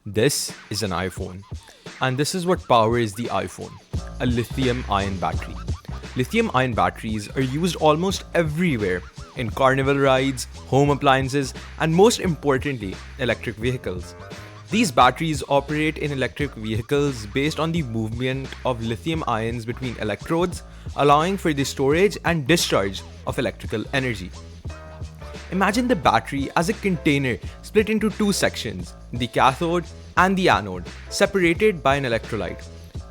This is an iPhone, and this is what powers the iPhone: a lithium ion battery. Lithium ion batteries are used almost everywhere in carnival rides, home appliances, and most importantly, electric vehicles. These batteries operate in electric vehicles based on the movement of lithium ions between electrodes, allowing for the storage and discharge of electrical energy. Imagine the battery as a container split into two sections, the cathode and the anode, separated by an electrolyte.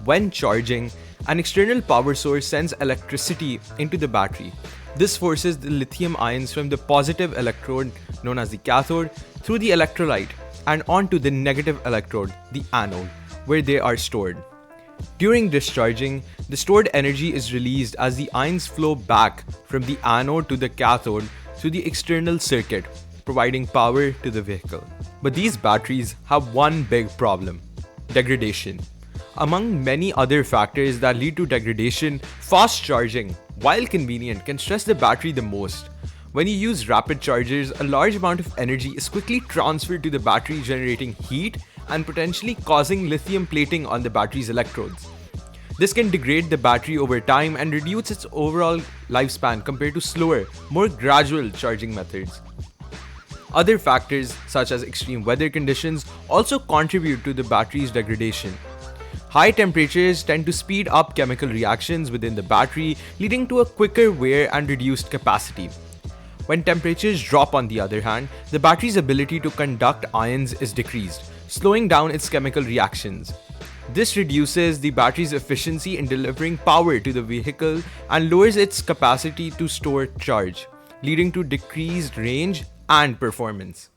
When charging, an external power source sends electricity into the battery. This forces the lithium ions from the positive electrode, known as the cathode, through the electrolyte and onto the negative electrode, the anode, where they are stored. During discharging, the stored energy is released as the ions flow back from the anode to the cathode through the external circuit, providing power to the vehicle. But these batteries have one big problem: degradation. Among many other factors that lead to degradation, fast charging, while convenient, can stress the battery the most. When you use rapid chargers, a large amount of energy is quickly transferred to the battery, generating heat and potentially causing lithium plating on the battery's electrodes. This can degrade the battery over time and reduce its overall lifespan compared to slower, more gradual charging methods. Other factors, such as extreme weather conditions, also contribute to the battery's degradation. High temperatures tend to speed up chemical reactions within the battery, leading to a quicker wear and reduced capacity. When temperatures drop, on the other hand, the battery's ability to conduct ions is decreased, slowing down its chemical reactions. This reduces the battery's efficiency in delivering power to the vehicle and lowers its capacity to store charge, leading to decreased range and performance.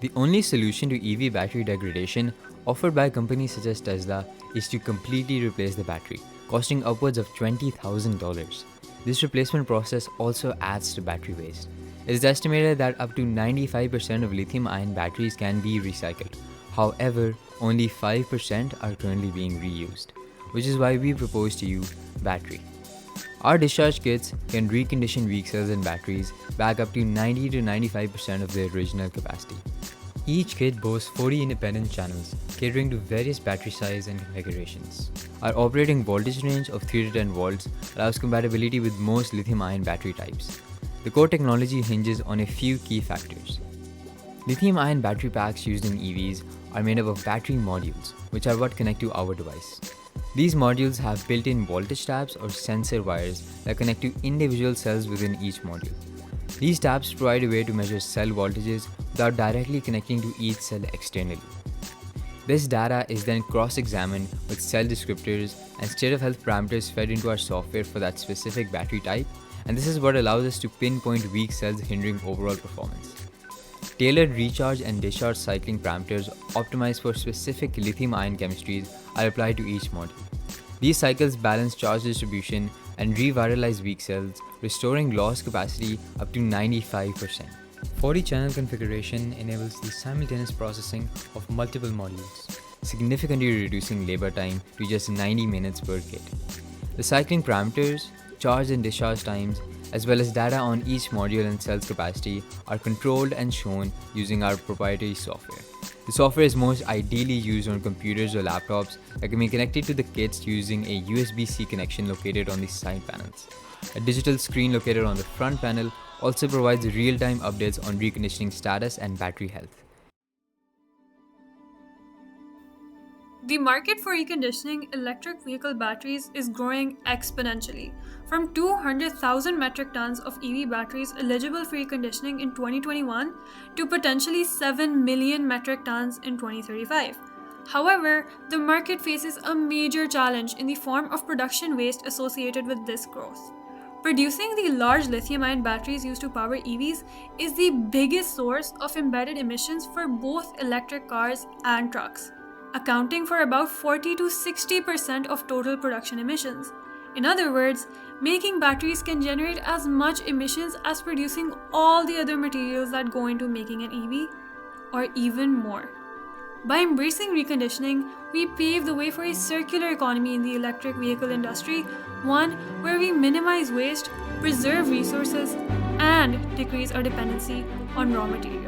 The only solution to EV battery degradation offered by companies such as Tesla is to completely replace the battery, costing upwards of $20,000. This replacement process also adds to battery waste. It is estimated that up to 95% of lithium-ion batteries can be recycled. However, only 5% are currently being reused, which is why we propose to you battery. Our discharge kits can recondition weak cells and batteries back up to 90 to 95% of their original capacity. Each kit boasts 40 independent channels, catering to various battery size and configurations. Our operating voltage range of 3 to 10 volts allows compatibility with most lithium-ion battery types. The core technology hinges on a few key factors. Lithium-ion battery packs used in EVs are made up of battery modules, which are what connect to our device. These modules have built-in voltage taps or sensor wires that connect to individual cells within each module. These taps provide a way to measure cell voltages without directly connecting to each cell externally. This data is then cross-examined with cell descriptors and state of health parameters fed into our software for that specific battery type, and this is what allows us to pinpoint weak cells hindering overall performance. Tailored recharge and discharge cycling parameters optimized for specific lithium-ion chemistries are applied to each module. These cycles balance charge distribution and revitalize weak cells, restoring lost capacity up to 95%. 40-channel configuration enables the simultaneous processing of multiple modules, significantly reducing labor time to just 90 minutes per kit. The cycling parameters, charge and discharge times, as well as data on each module and cell's capacity are controlled and shown using our proprietary software. The software is most ideally used on computers or laptops that can be connected to the kits using a USB-C connection located on the side panels. A digital screen located on the front panel also provides real-time updates on reconditioning status and battery health. The market for reconditioning electric vehicle batteries is growing exponentially, from 200,000 metric tons of EV batteries eligible for reconditioning in 2021 to potentially 7 million metric tons in 2035. However, the market faces a major challenge in the form of production waste associated with this growth. Producing the large lithium-ion batteries used to power EVs is the biggest source of embedded emissions for both electric cars and trucks, accounting for about 40 to 60% of total production emissions. In other words, making batteries can generate as much emissions as producing all the other materials that go into making an EV, or even more. By embracing reconditioning, we pave the way for a circular economy in the electric vehicle industry, one where we minimize waste, preserve resources, and decrease our dependency on raw materials.